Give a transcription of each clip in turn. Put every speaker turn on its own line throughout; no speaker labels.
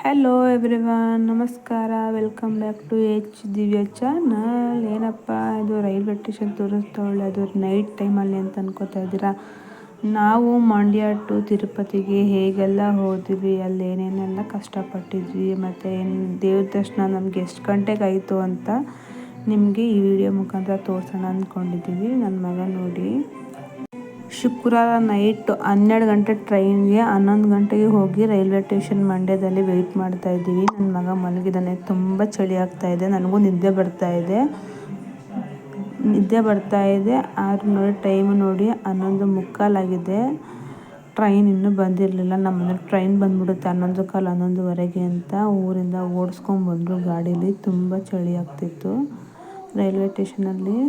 Hello everyone, ನಮಸ್ಕಾರ. Welcome back to H ದಿವ್ಯ channel. ಏನಪ್ಪ ಇದು ರೈಲ್ವೆ ಸ್ಟೇಷನ್ ತೋರಿಸ್ತಾಳೆ, ಅದು ನೈಟ್ ಟೈಮಲ್ಲಿ ಅಂತ ಅನ್ಕೋತಾ ಇದ್ದೀರಾ. ನಾವು ಮಂಡ್ಯ ಟು ತಿರುಪತಿಗೆ ಹೇಗೆಲ್ಲ ಹೋದ್ವಿ, ಅಲ್ಲಿ ಏನೇನೆಲ್ಲ ಕಷ್ಟಪಟ್ಟಿದ್ವಿ, ಮತ್ತು ದೇವ್ರ ದರ್ಶನ ನಮಗೆ ಎಷ್ಟು ಗಂಟೆಗೆ ಆಯಿತು ಅಂತ ನಿಮಗೆ ಈ ವಿಡಿಯೋ ಮುಖಾಂತರ ತೋರಿಸೋಣ ಅಂದ್ಕೊಂಡಿದ್ದೀವಿ. ನನ್ನ ಮಗ ನೋಡಿ, ಶುಕ್ರವಾರ ನೈಟ್ 12 ಗಂಟೆ ಟ್ರೈನ್ಗೆ 11 ಗಂಟೆಗೆ ಹೋಗಿ ರೈಲ್ವೆ ಸ್ಟೇಷನ್ ಮಂಡ್ಯದಲ್ಲಿ ವೆಯ್ಟ್ ಮಾಡ್ತಾ ಇದ್ದೀವಿ. ನನ್ನ ಮಗ ಮಲಗಿದ್ದಾನೆ, ತುಂಬ ಚಳಿ ಆಗ್ತಾ ಇದೆ, ನನಗೂ ನಿದ್ದೆ ಬರ್ತಾ ಇದೆ. ಆದ್ರೂ ನೋಡಿ ಟೈಮ್ ನೋಡಿ 11:15 ಆಗಿದೆ. ಟ್ರೈನ್ ಇನ್ನೂ ಬಂದಿರಲಿಲ್ಲ. ನಮ್ಮನೇಲಿ ಟ್ರೈನ್ ಬಂದ್ಬಿಡುತ್ತೆ 11:15, 11:20 ಅಂತ ಊರಿಂದ ಓಡಿಸ್ಕೊಂಡ್ಬಂದರು ಗಾಡೀಲಿ. ತುಂಬ ಚಳಿ ಆಗ್ತಿತ್ತು. ರೈಲ್ವೆ ಸ್ಟೇಷನಲ್ಲಿ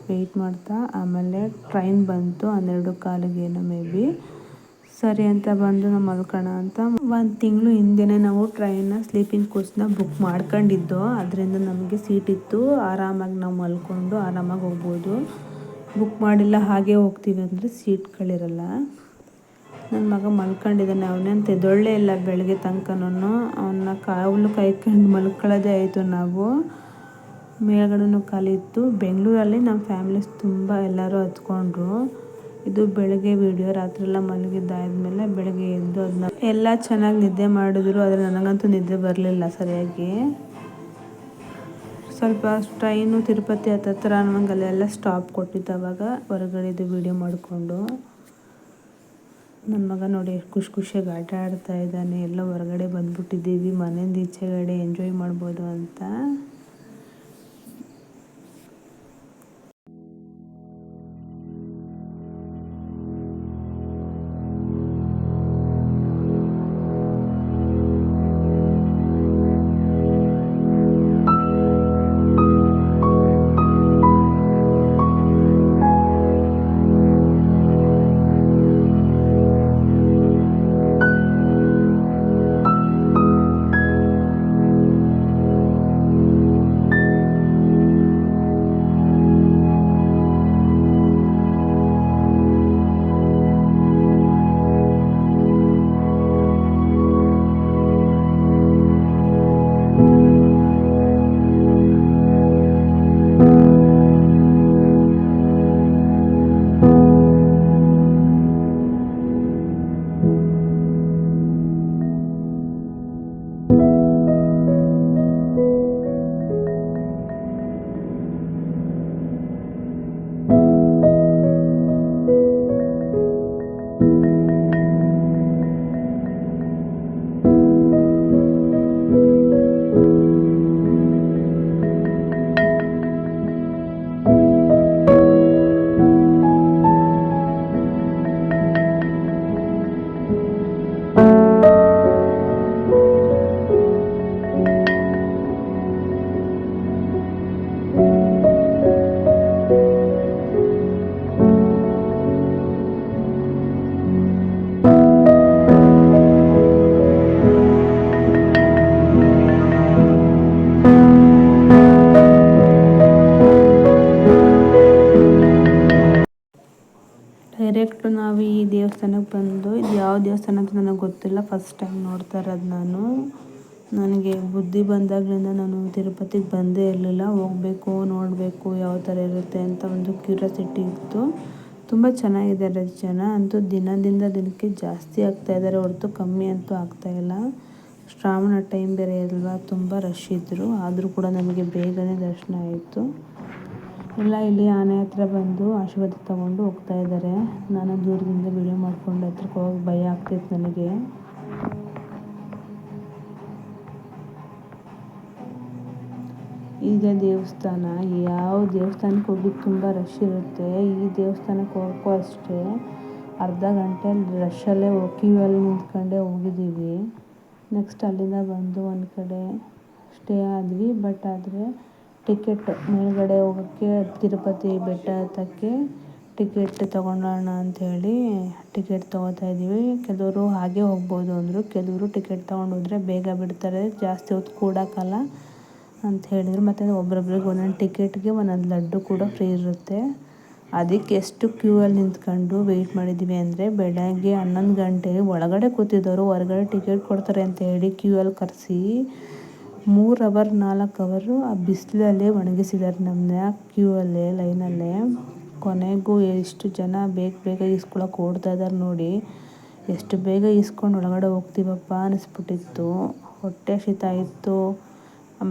ವೆಯ್ಟ್ ಮಾಡ್ತಾ ಆಮೇಲೆ ಟ್ರೈನ್ ಬಂತು 12:15 ಮೇ ಬಿ. ಸರಿ ಅಂತ ಬಂದು ನಾವು ಮಲ್ಕೋಣ ಅಂತ 1 ತಿಂಗಳು ಹಿಂದೆನೇ ನಾವು ಟ್ರೈನ್ನ ಸ್ಲೀಪಿಂಗ್ ಕೋಚ್ನ ಬುಕ್ ಮಾಡ್ಕೊಂಡಿದ್ದು. ಅದರಿಂದ ನಮಗೆ ಸೀಟ್ ಇತ್ತು, ಆರಾಮಾಗಿ ನಾವು ಮಲ್ಕೊಂಡು ಆರಾಮಾಗಿ ಹೋಗ್ಬೋದು. ಬುಕ್ ಮಾಡಿಲ್ಲ ಹಾಗೆ ಹೋಗ್ತೀವಿ ಅಂದರೆ ಸೀಟ್ಗಳಿರಲ್ಲ. ನನ್ನ ಮಗ ಮಲ್ಕೊಂಡಿದ್ದಾನೆ, ಅವನೇಂತ ಎದ್ದೊಳ್ಳೆ ಇಲ್ಲ ಬೆಳಗ್ಗೆ ತನಕನೂ. ಅವನ್ನ ಕಾವಲು ಕಾಯ್ಕೊಂಡು ಮಲ್ಕೊಳ್ಳೋದೇ ಆಯಿತು. ನಾವು ಮೇಲ್ಗಡೆನೂ ಖಾಲಿ ಇತ್ತು. ಬೆಂಗಳೂರಲ್ಲಿ ನಮ್ಮ ಫ್ಯಾಮಿಲೀಸ್ ತುಂಬ ಎಲ್ಲರೂ ಹತ್ಕೊಂಡ್ರು. ಇದು ಬೆಳಗ್ಗೆ ವಿಡಿಯೋ. ರಾತ್ರಿ ಎಲ್ಲ ಮಲಗಿದ್ದಾದ್ಮೇಲೆ ಬೆಳಗ್ಗೆ ಎದ್ದು ಅದನ್ನ ಎಲ್ಲ ಚೆನ್ನಾಗಿ ನಿದ್ದೆ ಮಾಡಿದ್ರು. ಆದರೆ ನನಗಂತೂ ನಿದ್ದೆ ಬರಲಿಲ್ಲ ಸರಿಯಾಗಿ. ಸ್ವಲ್ಪ ಟ್ರೈನು ತಿರುಪತಿ ಹತ್ತತ್ರ ನಮಗೆ ಅಲ್ಲೆಲ್ಲ ಸ್ಟಾಪ್ ಕೊಟ್ಟಿತ್ತು. ಅವಾಗ ಹೊರಗಡೆದು ವಿಡಿಯೋ ಮಾಡಿಕೊಂಡು ನನ್ನ ಮಗ ನೋಡಿ ಖುಷಿಯಾಗಿ ಆಟ ಆಡ್ತಾ ಇದ್ದಾನೆ. ಎಲ್ಲ ಹೊರಗಡೆ ಬಂದ್ಬಿಟ್ಟಿದ್ದೀವಿ, ಮನೆಯಿಂದ ಈಚೆಗಡೆ ಎಂಜಾಯ್ ಮಾಡ್ಬೋದು ಅಂತ. ಡೈರೆಕ್ಟು ನಾವು ಈ ದೇವಸ್ಥಾನಕ್ಕೆ ಬಂದು, ಇದು ಯಾವ ದೇವಸ್ಥಾನ ಅಂತ ನನಗೆ ಗೊತ್ತಿಲ್ಲ, ಫಸ್ಟ್ ಟೈಮ್ ನೋಡ್ತಾ ಇರೋದು ನಾನು. ನನಗೆ ಬುದ್ಧಿ ಬಂದಾಗಲಿಂದ ನಾನು ತಿರುಪತಿಗೆ ಬಂದೇ ಇರಲಿಲ್ಲ. ಹೋಗಬೇಕು, ನೋಡಬೇಕು ಯಾವ ಥರ ಇರುತ್ತೆ ಅಂತ ಒಂದು ಕ್ಯೂರಿಯಾಸಿಟಿ ಇತ್ತು. ತುಂಬ ಚೆನ್ನಾಗಿದ್ದಾರೆ ಜನ ಅಂತೂ. ದಿನದಿಂದ ದಿನಕ್ಕೆ ಜಾಸ್ತಿ ಆಗ್ತಾಯಿದ್ದಾರೆ ಹೊರತು ಕಮ್ಮಿ ಅಂತೂ ಆಗ್ತಾಯಿಲ್ಲ. ಶ್ರಾವಣ ಟೈಮ್ ಬೇರೆ ಅಲ್ವಾ, ತುಂಬ ರಶ್ ಇದ್ದರು. ಆದರೂ ಕೂಡ ನಮಗೆ ಬೇಗನೆ ದರ್ಶನ ಆಯಿತು. ಎಲ್ಲ ಇಲ್ಲಿ ಆನೆ ಹತ್ರ ಬಂದು ಆಶೀರ್ವಾದ ತಗೊಂಡು ಹೋಗ್ತಾ ಇದ್ದಾರೆ. ನಾನು ದೂರದಿಂದ ವಿಡಿಯೋ ಮಾಡಿಕೊಂಡು ಹತ್ರಕ್ಕೆ ಹೋಗಿ ಭಯ ಆಗ್ತಿತ್ತು ನನಗೆ. ಈಗ ದೇವಸ್ಥಾನ, ಯಾವ ದೇವಸ್ಥಾನಕ್ಕೆ ಹೋಗಿ ತುಂಬ ರಶ್ ಇರುತ್ತೆ. ಈ ದೇವಸ್ಥಾನಕ್ಕೆ ಹೋಗೋಕ್ಕೂ ಅಷ್ಟೇ ಅರ್ಧ ಗಂಟೆ ರಶಲ್ಲೇ ಕ್ಯೂ ಅಲ್ಲಿ ನಿಂತ್ಕೊಂಡೇ ಹೋಗಿದ್ದೀವಿ. ನೆಕ್ಸ್ಟ್ ಅಲ್ಲಿಂದ ಬಂದು ಒಂದು ಕಡೆ ಸ್ಟೇ ಆದ್ವಿ. ಬಟ್ ಆದರೆ ಟಿಕೆಟ್ ಮೇಲ್ಗಡೆ ಹೋಗೋಕ್ಕೆ, ತಿರುಪತಿ ಬೆಟ್ಟ ಹತ್ತೋಕ್ಕೆ ಟಿಕೆಟ್ ತೊಗೊಳೋಣ ಅಂಥೇಳಿ ಟಿಕೆಟ್ ತೊಗೋತಾ ಇದ್ದೀವಿ. ಕೆಲವರು ಹಾಗೆ ಹೋಗ್ಬೋದು ಅಂದರು, ಕೆಲವರು ಟಿಕೆಟ್ ತೊಗೊಂಡು ಹೋದರೆ ಬೇಗ ಬಿಡ್ತಾರೆ, ಜಾಸ್ತಿ ಹೊತ್ತು ಕೂಡೋಕ್ಕಲ್ಲ ಅಂತ ಹೇಳಿದರು. ಮತ್ತು ಒಬ್ಬೊಬ್ರಿಗೆ ಒಂದೊಂದು ಟಿಕೆಟ್ಗೆ ಒಂದೊಂದು ಲಡ್ಡು ಕೂಡ ಫ್ರೀ ಇರುತ್ತೆ. ಅದಕ್ಕೆ ಎಷ್ಟು ಕ್ಯೂ ಅಲ್ಲಿ ನಿಂತ್ಕೊಂಡು ವೆಯ್ಟ್ ಮಾಡಿದ್ವಿ ಅಂದರೆ ಬೆಳಗ್ಗೆ 11 ಗಂಟೆಗೆ ಒಳಗಡೆ ಕೂತಿದ್ದವರು ಹೊರಗಡೆ ಟಿಕೆಟ್ ಕೊಡ್ತಾರೆ ಅಂತ ಹೇಳಿ ಕ್ಯೂ ಅಲ್ಲಿ ಕರೆಸಿ 3 ಅವರ್ 4 ಅವರು ಆ ಬಿಸಿಲಲ್ಲೇ ಒಣಗಿಸಿದ್ದಾರೆ ನಮ್ಮನ್ನ ಕ್ಯೂ ಅಲ್ಲೇ ಲೈನಲ್ಲೇ. ಕೊನೆಗೂ ಎಷ್ಟು ಜನ ಬೇಗ ಈಸ್ಕೊಳಕ್ಕೆ ಓಡ್ತಾ ಇದ್ದಾರೆ ನೋಡಿ. ಎಷ್ಟು ಬೇಗ ಈಸ್ಕೊಂಡು ಒಳಗಡೆ ಹೋಗ್ತೀವಪ್ಪ ಅನಿಸ್ಬಿಟ್ಟಿತ್ತು. ಹೊಟ್ಟೆ ಹಸಿತಾ ಇತ್ತು.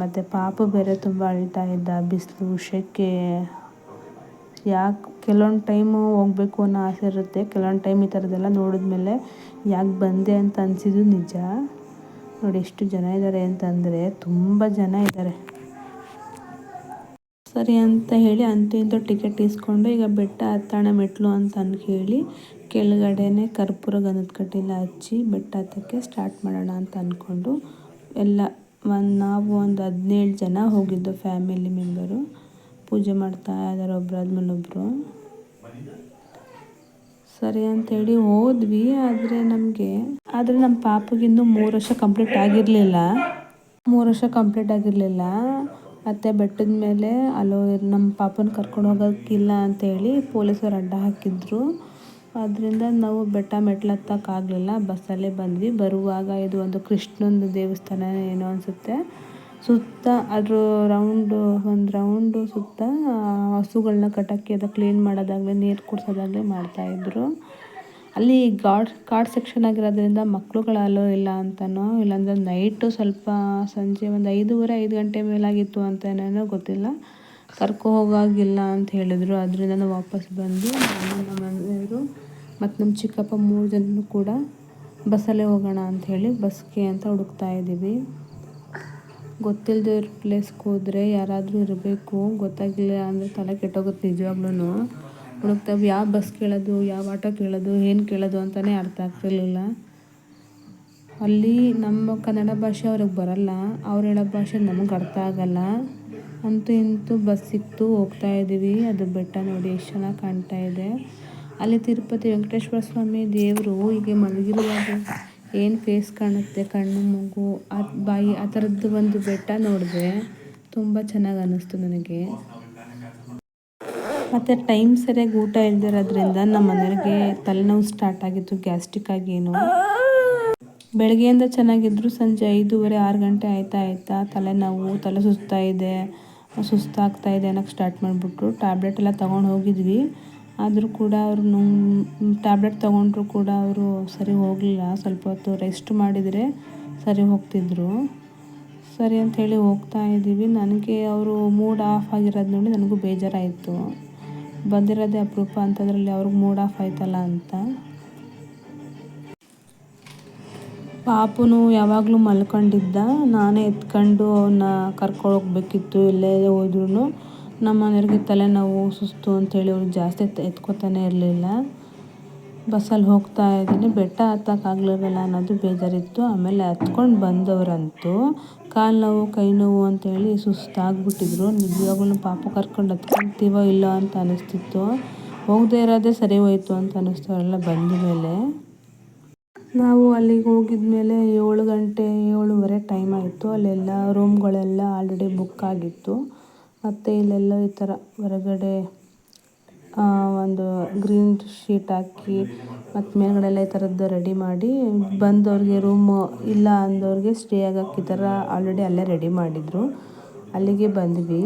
ಮತ್ತು ಪಾಪು ಬೇರೆ ತುಂಬ ಅಳ್ತಾ ಇದ್ದ. ಬಿಸಿಲು ಸೆಕೆ ಯಾಕೆ ಕೆಲವೊಂದು ಟೈಮು ಹೋಗಬೇಕು ಅನ್ನೋ ಆಸೆ ಇರುತ್ತೆ, ಕೆಲವೊಂದು ಟೈಮ್ ಈ ಥರದ್ದೆಲ್ಲ ನೋಡಿದ್ಮೇಲೆ ಯಾಕೆ ಬಂದೆ ಅಂತ ಅನಿಸಿದ್ದು ನಿಜ. ನೋಡಿ ಎಷ್ಟು ಜನ ಇದ್ದಾರೆ ಅಂತಂದರೆ ತುಂಬ ಜನ ಇದ್ದಾರೆ. ಸರಿ ಅಂತ ಹೇಳಿ ಅಂತೂ ಇಂತೂ ಟಿಕೆಟ್ ಇಸ್ಕೊಂಡು ಈಗ ಬೆಟ್ಟ ಹತ್ತೋಣ ಮೆಟ್ಲು ಅಂತ ಹೇಳಿ ಕೆಳಗಡೆನೆ ಕರ್ಪೂರ ಗಂಧದ ಕಡ್ಡಿಲ್ಲ ಹಚ್ಚಿ ಬೆಟ್ಟ ಹತ್ತಕ್ಕೆ ಸ್ಟಾರ್ಟ್ ಮಾಡೋಣ ಅಂತ ಅಂದ್ಕೊಂಡು ಎಲ್ಲ ನಾವು ಒಂದು 17 ಜನ ಹೋಗಿದ್ದು ಫ್ಯಾಮಿಲಿ ಮೆಂಬರು. ಪೂಜೆ ಮಾಡ್ತಾ ಇದ್ದಾರೆ ಒಬ್ಬರಾದ್ಮೇಲೆ ಒಬ್ಬರು. ಸರಿ ಅಂಥೇಳಿ ಹೋದ್ವಿ. ಆದರೆ ನಮ್ಮ ಪಾಪಗಿನ್ನೂ 3 ವರ್ಷ ಕಂಪ್ಲೀಟ್ ಆಗಿರಲಿಲ್ಲ. ಮತ್ತು ಬೆಟ್ಟದ ಮೇಲೆ ನಮ್ಮ ಪಾಪನ ಕರ್ಕೊಂಡು ಹೋಗೋಕ್ಕಿಲ್ಲ ಅಂತೇಳಿ ಪೊಲೀಸರು ಅಡ್ಡ ಹಾಕಿದ್ರು. ಅದರಿಂದ ನಾವು ಬೆಟ್ಟ ಮೆಟ್ಲು ಹತ್ತಕ್ಕಾಗಲಿಲ್ಲ, ಬಸ್ಸಲ್ಲೇ ಬಂದ್ವಿ. ಬರುವಾಗ ಇದು ಒಂದು ಕೃಷ್ಣಂದು ದೇವಸ್ಥಾನ ಏನೋ ಅನಿಸುತ್ತೆ. ಸುತ್ತ ಅದ್ರ ಒಂದು ರೌಂಡು ಸುತ್ತ ಹಸುಗಳನ್ನ ಕಟ್ಟೋಕ್ಕೆ ಅದು ಕ್ಲೀನ್ ಮಾಡೋದಾಗಲಿ ನೀರು ಕುಡಿಸೋದಾಗಲಿ ಮಾಡ್ತಾಯಿದ್ರು. ಅಲ್ಲಿ ಘಾಟ್ ಸೆಕ್ಷನ್ ಆಗಿರೋದ್ರಿಂದ ಮಕ್ಳುಗಳು ಅಲೋ ಇಲ್ಲ ಅಂತನೋ ಇಲ್ಲಾಂದರೆ ನೈಟು ಸ್ವಲ್ಪ ಸಂಜೆ ಒಂದು 5 ಗಂಟೆ ಮೇಲಾಗಿತ್ತು ಅಂತ ಏನೇನೋ ಗೊತ್ತಿಲ್ಲ, ಹೋಗೋಗಿಲ್ಲ ಅಂತ ಹೇಳಿದ್ರು. ಅದರಿಂದ ನಾವು ವಾಪಸ್ ಬಂದು ನಮ್ಮ ಮನೆಯವರು ಮತ್ತು ನಮ್ಮ ಚಿಕ್ಕಪ್ಪ 3 ಜನರು ಕೂಡ ಬಸ್ಸಲ್ಲೇ ಹೋಗೋಣ ಅಂಥೇಳಿ ಬಸ್ಗೆ ಅಂತ ಹುಡುಕ್ತಾ ಇದ್ದೀವಿ. ಗೊತ್ತಿಲ್ಲದೆ ಇರೋ ಪ್ಲೇಸ್ಗೆ ಹೋದರೆ ಯಾರಾದರೂ ಇರಬೇಕು, ಗೊತ್ತಾಗಿಲ್ಲ ಅಂದರೆ ತಲೆ ಕೆಟ್ಟೋಗುತ್ತೆ ನಿಜವಾಗ್ಲೂ. ಹುಡುಕ್ತಾವೆ, ಯಾವ ಬಸ್ ಕೇಳೋದು, ಯಾವ ಆಟೋ ಕೇಳೋದು, ಏನು ಕೇಳೋದು ಅಂತಲೇ ಅರ್ಥ ಆಗ್ತಿರ್ಲಿಲ್ಲ. ಅಲ್ಲಿ ನಮ್ಮ ಕನ್ನಡ ಭಾಷೆ ಅವ್ರಿಗೆ ಬರಲ್ಲ, ಅವ್ರು ಹೇಳೋ ಭಾಷೆ ನಮಗೆ ಅರ್ಥ ಆಗಲ್ಲ. ಅಂತೂ ಇಂತೂ ಬಸ್ ಸಿಕ್ತು, ಹೋಗ್ತಾ ಇದ್ದೀವಿ. ಅದು ಬೆಟ್ಟ ನೋಡಿ ಎಷ್ಟು ಚೆನ್ನಾಗಿ ಕಾಣ್ತಾ ಇದೆ. ಅಲ್ಲಿ ತಿರುಪತಿ ವೆಂಕಟೇಶ್ವರ ಸ್ವಾಮಿ ದೇವರು ಹೀಗೆ ಮಲಗಿರುವಾಗ ಏನು ಫೇಸ್ ಕಾಣುತ್ತೆ, ಕಣ್ಣು ಮೂಗು ಬಾಯಿ ಆ ಥರದ್ದು ಒಂದು ಬೆಟ್ಟ ನೋಡಿದೆ. ತುಂಬ ಚೆನ್ನಾಗಿ ಅನ್ನಿಸ್ತು ನನಗೆ. ಮತ್ತು ಟೈಮ್ ಸರಿಯಾಗಿ ಊಟ ಇಲ್ದಿರೋದ್ರಿಂದ ನಮ್ಮ ಮನೆಯವ್ರಿಗೆ ತಲೆನೋವು ಸ್ಟಾರ್ಟ್ ಆಗಿತ್ತು, ಗ್ಯಾಸ್ಟ್ರಿಕ್ ಆಗೇನು. ಬೆಳಗ್ಗೆಯಿಂದ ಚೆನ್ನಾಗಿದ್ರು, ಸಂಜೆ 5:30 6 ಗಂಟೆ ಆಯ್ತಾ ತಲೆನೋವು, ತಲೆ ಸುಸ್ತಾಗ್ತಾಯಿದೆ ಅನ್ನೋಕ್ಕೆ ಸ್ಟಾರ್ಟ್ ಮಾಡಿಬಿಟ್ರು. ಟ್ಯಾಬ್ಲೆಟ್ ಎಲ್ಲ ತೊಗೊಂಡು ಹೋಗಿದ್ವಿ. ಆದರೂ ಕೂಡ ಅವರು ಟ್ಯಾಬ್ಲೆಟ್ ತೊಗೊಂಡ್ರು ಕೂಡ ಅವರು ಸರಿ ಹೋಗಲಿಲ್ಲ. ಸ್ವಲ್ಪ ಹೊತ್ತು ರೆಸ್ಟ್ ಮಾಡಿದರೆ ಸರಿ ಹೋಗ್ತಿದ್ರು. ಸರಿ ಅಂಥೇಳಿ ಹೋಗ್ತಾ ಇದ್ದೀವಿ. ನನಗೆ ಅವರು ಮೂಡ್ ಆಫ್ ಆಗಿರೋದು ನೋಡಿ ನನಗೂ ಬೇಜಾರಾಯಿತು. ಬಂದಿರೋದೇ ಅಪರೂಪ ಅಂತದ್ರಲ್ಲಿ ಅವ್ರಿಗೆ ಮೂಡ್ ಆಫ್ ಆಯ್ತಲ್ಲ ಅಂತ. ಪಾಪುನು ಯಾವಾಗಲೂ ಮಲ್ಕೊಂಡಿದ್ದ. ನಾನೇ ಎತ್ಕೊಂಡು ಅವನ್ನ ಕರ್ಕೊಂಡು ಹೋಗ್ಬೇಕಿತ್ತು. ಎಲ್ಲೇ ಹೋದ್ರೂ ನಮ್ಮ ಮನೆಯವ್ರಿಗೆ ತಲೆನೋವು ಸುಸ್ತು ಅಂಥೇಳಿ ಅವ್ರು ಜಾಸ್ತಿ ಎತ್ಕೋತಾನೆ ಇರಲಿಲ್ಲ. ಬಸ್ಸಲ್ಲಿ ಹೋಗ್ತಾ ಇದ್ದೀನಿ, ಬೆಟ್ಟ ಹತ್ತಕ್ಕಾಗಲಿರಲ್ಲ ಅನ್ನೋದು ಬೇಜಾರಿತ್ತು. ಆಮೇಲೆ ಹತ್ಕೊಂಡು ಬಂದವರಂತೂ ಕಾಲು ನೋವು ಕೈ ನೋವು ಅಂತೇಳಿ ಸುಸ್ತಾಗ್ಬಿಟ್ಟಿದ್ರು. ನಿಜವಾಗ್ಲೂ ಪಾಪು ಕರ್ಕೊಂಡು ಹತ್ಕೊಳ್ತೀವೋ ಇಲ್ಲೋ ಅಂತ ಅನ್ನಿಸ್ತಿತ್ತು. ಹೋಗದೇ ಇರೋದೇ ಸರಿ ಹೋಯಿತು ಅಂತ ಅನ್ನಿಸ್ತು ಅವರೆಲ್ಲ ಬಂದ ಮೇಲೆ. ನಾವು ಅಲ್ಲಿಗೆ ಹೋಗಿದ ಮೇಲೆ 7 ಗಂಟೆ 7:30 ಟೈಮ್ ಆಯಿತು. ಅಲ್ಲೆಲ್ಲ ರೂಮ್ಗಳೆಲ್ಲ ಆಲ್ರೆಡಿ ಬುಕ್ ಆಗಿತ್ತು. ಮತ್ತು ಇಲ್ಲೆಲ್ಲ ಈ ಥರ ಹೊರಗಡೆ ಒಂದು ಗ್ರೀನ್ ಶೀಟ್ ಹಾಕಿ ಮತ್ತು ಮೇಲ್ಗಡೆ ಎಲ್ಲ ಈ ಥರದ್ದು ರೆಡಿ ಮಾಡಿ ಬಂದವ್ರಿಗೆ ರೂಮು ಇಲ್ಲ ಅಂದವ್ರಿಗೆ ಸ್ಟೇ ಆಗೋಕ್ಕೆ ಈ ಥರ ಆಲ್ರೆಡಿ ಅಲ್ಲೇ ರೆಡಿ ಮಾಡಿದರು. ಅಲ್ಲಿಗೆ ಬಂದ್ವಿ.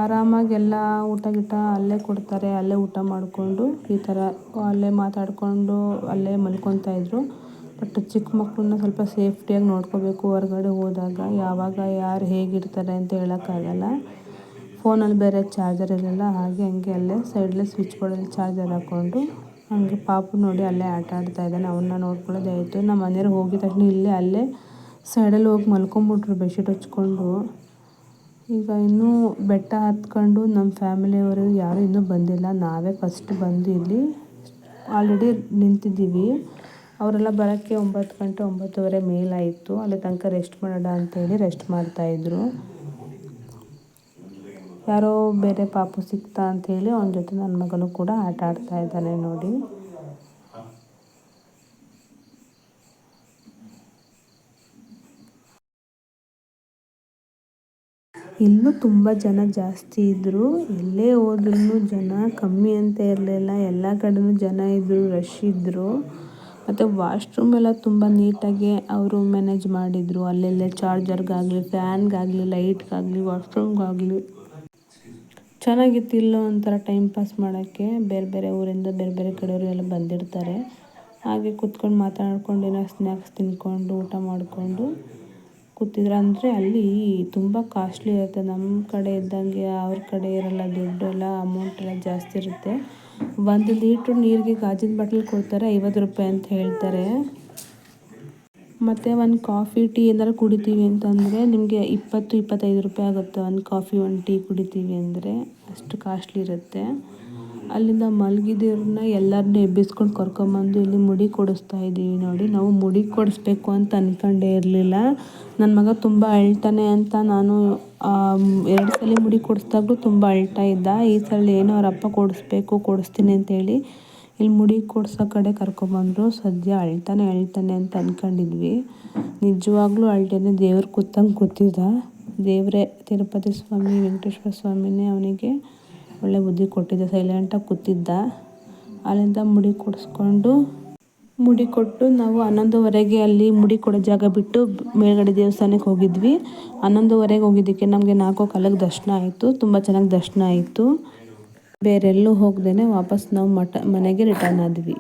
ಆರಾಮಾಗೆಲ್ಲ ಊಟ ಅಲ್ಲೇ ಕೊಡ್ತಾರೆ, ಅಲ್ಲೇ ಊಟ ಮಾಡಿಕೊಂಡು ಈ ಥರ ಅಲ್ಲೇ ಮಾತಾಡಿಕೊಂಡು ಅಲ್ಲೇ ಮಲ್ಕೊತಾಯಿದ್ರು. ಬಟ್ ಚಿಕ್ಕ ಮಕ್ಕಳನ್ನ ಸ್ವಲ್ಪ ಸೇಫ್ಟಿಯಾಗಿ ನೋಡ್ಕೋಬೇಕು. ಹೊರಗಡೆ ಹೋದಾಗ ಯಾವಾಗ ಯಾರು ಹೇಗಿರ್ತಾರೆ ಅಂತ ಹೇಳೋಕ್ಕಾಗಲ್ಲ. ಫೋನಲ್ಲಿ ಬೇರೆ ಚಾರ್ಜರ್ ಇರಲಿಲ್ಲ, ಹಾಗೆ ಹಂಗೆ ಅಲ್ಲೇ ಸೈಡಲ್ಲೇ ಸ್ವಿಚ್ ಬೋರ್ಡಲ್ಲಿ ಚಾರ್ಜರ್ ಹಾಕ್ಕೊಂಡು ಹಂಗೆ ಪಾಪು ನೋಡಿ ಅಲ್ಲೇ ಆಟ ಆಡ್ತಾಯಿದ್ದಾನೆ. ಅವನ್ನ ನೋಡ್ಕೊಳ್ಳೋದೇ ಆಯಿತು. ನಮ್ಮ ಮನೆಯವ್ರು ಹೋಗಿದ ತಕ್ಷಣ ಅಲ್ಲೇ ಸೈಡಲ್ಲಿ ಹೋಗಿ ಮಲ್ಕೊಂಬಿಟ್ರು ಬೆಡ್ಶೀಟ್ ಹಚ್ಕೊಂಡು. ಈಗ ಇನ್ನೂ ಬೆಟ್ಟ ಹತ್ಕೊಂಡು ನಮ್ಮ ಫ್ಯಾಮಿಲಿಯವರು ಯಾರೂ ಇನ್ನೂ ಬಂದಿಲ್ಲ. ನಾವೇ ಫಸ್ಟ್ ಬಂದು ಇಲ್ಲಿ ಆಲ್ರೆಡಿ ನಿಂತಿದ್ದೀವಿ. ಅವರೆಲ್ಲ ಬರೋಕ್ಕೆ 9 ಗಂಟೆ 9:30 ಮೇಲಾಯಿತು. ಅಲ್ಲಿ ತನಕ ರೆಸ್ಟ್ ಮಾಡೋಣ ಅಂತೇಳಿ ರೆಸ್ಟ್ ಮಾಡ್ತಾಯಿದ್ರು. ಯಾರೋ ಬೇರೆ ಪಾಪು ಸಿಕ್ತಾ ಅಂಥೇಳಿ ಅವನ ಜೊತೆ ನನ್ನ ಮಗನೂ ಕೂಡ ಆಟ ಆಡ್ತಾ ಇದ್ದಾನೆ ನೋಡಿ. ಇಲ್ಲೂ ತುಂಬ ಜನ ಜಾಸ್ತಿ ಇದ್ದರು. ಎಲ್ಲೇ ಹೋದ್ರೂ ಜನ ಕಮ್ಮಿ ಅಂತ ಇರಲಿಲ್ಲ. ಎಲ್ಲ ಕಡೆಯೂ ಜನ ಇದ್ದರು, ರಶ್ ಇದ್ದರು. ಮತ್ತು ವಾಶ್ರೂಮ್ ಎಲ್ಲ ತುಂಬ ನೀಟಾಗಿ ಅವರು ಮ್ಯಾನೇಜ್ ಮಾಡಿದರು. ಅಲ್ಲೆಲ್ಲೇ ಚಾರ್ಜರ್ಗಾಗಲಿ, ಫ್ಯಾನ್ಗಾಗಲಿ, ಲೈಟ್ಗಾಗಲಿ, ವಾಶ್ರೂಮ್ಗಾಗಲಿ ಚೆನ್ನಾಗಿತ್ತು. ಇಲ್ಲೂ ಒಂಥರ ಟೈಮ್ ಪಾಸ್ ಮಾಡೋಕ್ಕೆ ಬೇರೆ ಬೇರೆ ಊರಿಂದ ಬೇರೆ ಬೇರೆ ಕಡೆಯವರು ಎಲ್ಲ ಬಂದಿರ್ತಾರೆ. ಹಾಗೆ ಕೂತ್ಕೊಂಡು ಮಾತಾಡ್ಕೊಂಡು ಏನೋ ಸ್ನ್ಯಾಕ್ಸ್ ತಿಂದ್ಕೊಂಡು ಊಟ ಮಾಡಿಕೊಂಡು ಕೂತಿದ್ರು. ಅಂದರೆ ಅಲ್ಲಿ ತುಂಬ ಕಾಸ್ಟ್ಲಿ ಇರುತ್ತೆ. ನಮ್ಮ ಕಡೆ ಇದ್ದಂಗೆ ಅವ್ರ ಕಡೆ ಇರೋಲ್ಲ. ದುಡ್ಡೆಲ್ಲ ಅಮೌಂಟ್ ಎಲ್ಲ ಜಾಸ್ತಿ ಇರುತ್ತೆ. 1 ಲೀಟ್ರ್ ನೀರಿಗೆ ಗಾಜಿನ ಬಾಟ್ಲಿ ಕೊಡ್ತಾರೆ, 50 ರೂಪಾಯಿ ಅಂತ ಹೇಳ್ತಾರೆ. ಮತ್ತು ಒಂದು ಕಾಫಿ ಟೀ ಏನಾರು ಕುಡಿತೀವಿ ಅಂತಂದರೆ ನಿಮಗೆ 20-25 ರೂಪಾಯಿ ಆಗುತ್ತೆ. ಒಂದು ಕಾಫಿ, ಒಂದು ಟೀ ಕುಡಿತೀವಿ ಅಂದರೆ ಅಷ್ಟು ಕಾಸ್ಟ್ಲಿ ಇರುತ್ತೆ. ಅಲ್ಲಿಂದ ಮಲಗಿದವ್ರನ್ನ ಎಲ್ಲರನ್ನೂ ಎಬ್ಬಿಸ್ಕೊಂಡು ಕರ್ಕೊಂಬಂದು ಇಲ್ಲಿ ಮುಡಿ ಕೊಡಿಸ್ತಾ ಇದ್ದೀವಿ ನೋಡಿ. ನಾವು ಮುಡಿ ಕೊಡಿಸ್ಬೇಕು ಅಂತ ಅಂದ್ಕೊಂಡೇ ಇರಲಿಲ್ಲ. ನನ್ನ ಮಗ ತುಂಬ ಅಳ್ತಾನೆ ಅಂತ ನಾನು 2 ಸಲ ಮುಡಿ ಕೊಡಿಸ್ದಾಗಲೂ ತುಂಬ ಅಳ್ತಾ ಇದ್ದ. ಈ ಸಲ ಏನೋ ಅವ್ರ ಅಪ್ಪ ಕೊಡಿಸ್ತೀನಿ ಅಂತೇಳಿ ಇಲ್ಲಿ ಮುಡಿ ಕೊಡಿಸೋ ಕಡೆ ಕರ್ಕೊಂಬಂದರು. ಸದ್ಯ ಅಳ್ತಾನೆ ಅಂತ ಅಂದ್ಕೊಂಡಿದ್ವಿ. ನಿಜವಾಗ್ಲೂ ಅಳ್ತಾನೆ, ದೇವ್ರು ಕೂತಂಗೆ ಕೂತಿದ್ದ. ದೇವರೇ ತಿರುಪತಿ ಸ್ವಾಮಿ, ವೆಂಕಟೇಶ್ವರ ಸ್ವಾಮಿನೇ ಅವನಿಗೆ ಒಳ್ಳೆ ಬುದ್ಧಿ ಕೊಟ್ಟಿದ್ದ. ಸೈಲೆಂಟಾಗಿ ಕೂತಿದ್ದ. ಅಲ್ಲಿಂದ ಮುಡಿ ಕೊಟ್ಟು ನಾವು 11:30 ಅಲ್ಲಿ ಮುಡಿ ಕೊಡೋ ಜಾಗ ಬಿಟ್ಟು ಮೇಲ್ಗಡೆ ದೇವಸ್ಥಾನಕ್ಕೆ ಹೋಗಿದ್ವಿ. 11:30 ಹೋಗಿದ್ದಕ್ಕೆ ನಮಗೆ 4:15 ದರ್ಶನ ಆಯಿತು. ತುಂಬ ಚೆನ್ನಾಗಿ ದರ್ಶನ ಆಯಿತು. ಬೇರೆಲ್ಲೂ ಹೋಗದೇ ವಾಪಸ್ ನಾವು ಮನೆಗೆ ರಿಟರ್ನ್ ಆದ್ವಿ.